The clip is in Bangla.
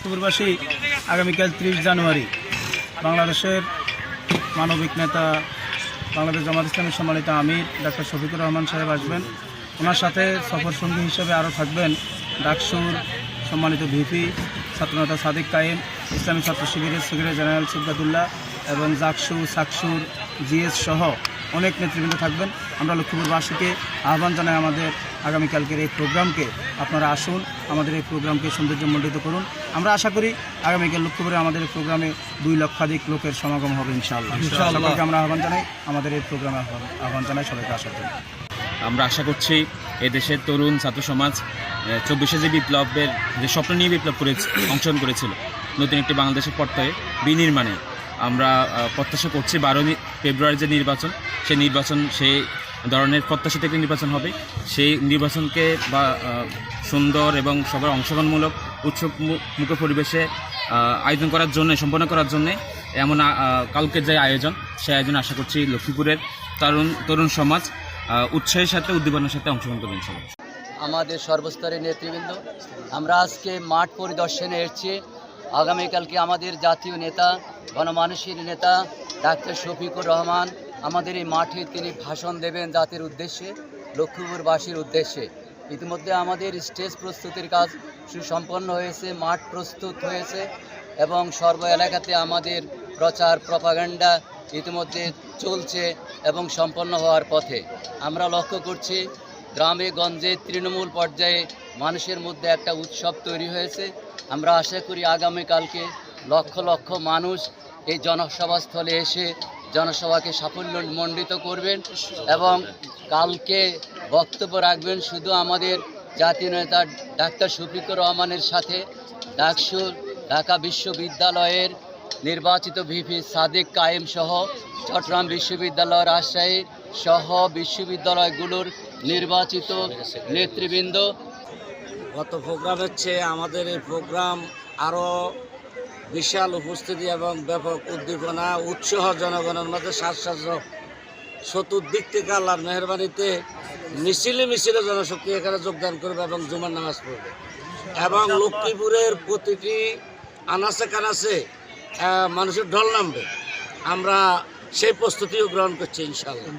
লক্ষ্মীপুরবাসী আগামীকাল 30 জানুয়ারি বাংলাদেশের মানবিক নেতা বাংলাদেশ জামাত ইসলামীর সম্মানিত আমির ডাক্তার শফিকুর রহমান সাহেব আসবেন। ওনার সাথে সফর সঙ্গী হিসেবে আরও থাকবেন ডাকসুর সম্মানিত ভিপি ছাত্রনেতা সাদিক কায়েম, ইসলামী ছাত্র শিবিরের সেক্রেটারি জেনারেল সিবগাতুল্লাহ এবং জাকসু সাকসুর জিএস সহ অনেক নেতৃবৃন্দ থাকবেন। আমরা লক্ষ্মীপুরবাসীকে আহ্বান জানাই আমাদের আগামীকালকের এই প্রোগ্রামকে আপনারা আসুন, আমাদের এই প্রোগ্রামকে সৌন্দর্যমণ্ডিত করুন। আমরা আশা করি আগামীকাল লক্ষ্মীপুরে আমাদের এই প্রোগ্রামে 2 লক্ষাধিক লোকের সমাগম হবে ইনশাআল্লাহ। সবাইকে আমরা আহ্বান জানাই, আমাদের এই প্রোগ্রামে আহ্বান জানাই সবাইকে আসার জন্য। আমরা আশা করছি এদেশের তরুণ ছাত্র সমাজ 24শে যে বিপ্লবের যে স্বপ্ন নিয়ে বিপ্লব অংশগ্রহণ করেছিল, নতুন একটি বাংলাদেশের পর্যায়ে বিনির্মাণে আমরা প্রত্যাশা করছি 12 ফেব্রুয়ারি যে নির্বাচন, সেই নির্বাচন সেই ধরনের প্রত্যাশিত একটি নির্বাচন হবে। সেই নির্বাচনকে বা সুন্দর এবং সবার অংশগ্রহণমূলক উৎসবমুখর পরিবেশে আয়োজন করার জন্য, সম্পন্ন করার জন্য এমন কালকের যে আয়োজন, সেই আয়োজন আশা করছি লক্ষ্মীপুরের তরুণ সমাজ উৎসাহের সাথে উদ্দীপনার সাথে অংশগ্রহণ করবেন। আমাদের সর্বস্তরের নেতৃবৃন্দ, আমরা আজকে মাঠ পরিদর্শনে এসেছি। আগামীকালকে আমাদের জাতীয় নেতা, গণমানুষের নেতা ডাক্তার শফিকুর রহমান আমাদের এই মাঠে তিনি ভাষণ দেবেন জাতির উদ্দেশ্যে, লক্ষ্মীপুরবাসীর উদ্দেশ্যে। ইতিমধ্যে আমাদের স্টেজ প্রস্তুতির কাজ সুসম্পন্ন হয়েছে, মাঠ প্রস্তুত হয়েছে এবং সর্ব এলাকাতে আমাদের প্রচার প্রপাগান্ডা ইতিমধ্যে চলছে এবং সম্পন্ন হওয়ার পথে। আমরা লক্ষ্য করছি গ্রামে গঞ্জে তৃণমূল পর্যায়ে মানুষের মধ্যে একটা উৎসব তৈরি হয়েছে। আমরা আশা করি আগামীকালকে লক্ষ লক্ষ মানুষ এই জনসভাস্থলে এসে জনসভাকে সাফল্যমণ্ডিত করবেন এবং কালকে বক্তব্য রাখবেন শুধু আমাদের জাতীয় নেতা ডাক্তার শফিকুর রহমানের সাথে ডাকসুর ঢাকা বিশ্ববিদ্যালয়ের নির্বাচিত ভিপি সাদিক কায়েম সহ চট্টগ্রাম বিশ্ববিদ্যালয়, রাজশাহী সহ বিশ্ববিদ্যালয়গুলোর নির্বাচিত নেতৃবৃন্দ। গত প্রোগ্রামের চেয়ে আমাদের এই প্রোগ্রাম আরও বিশাল উপস্থিতি এবং ব্যাপক উদ্দীপনা, উৎসাহ জনগণের মধ্যে চতুর্দিক থেকে আল্লাহর মেহরবানিতে মিছিলে জনশক্তি এখানে যোগদান করবে এবং জুমার নামাজ পড়বে এবং লক্ষ্মীপুরের প্রতিটি আনাচে কানাচে মানুষের ঢল নামবে। আমরা সেই প্রস্তুতিও গ্রহণ করছি ইনশাআল্লাহ।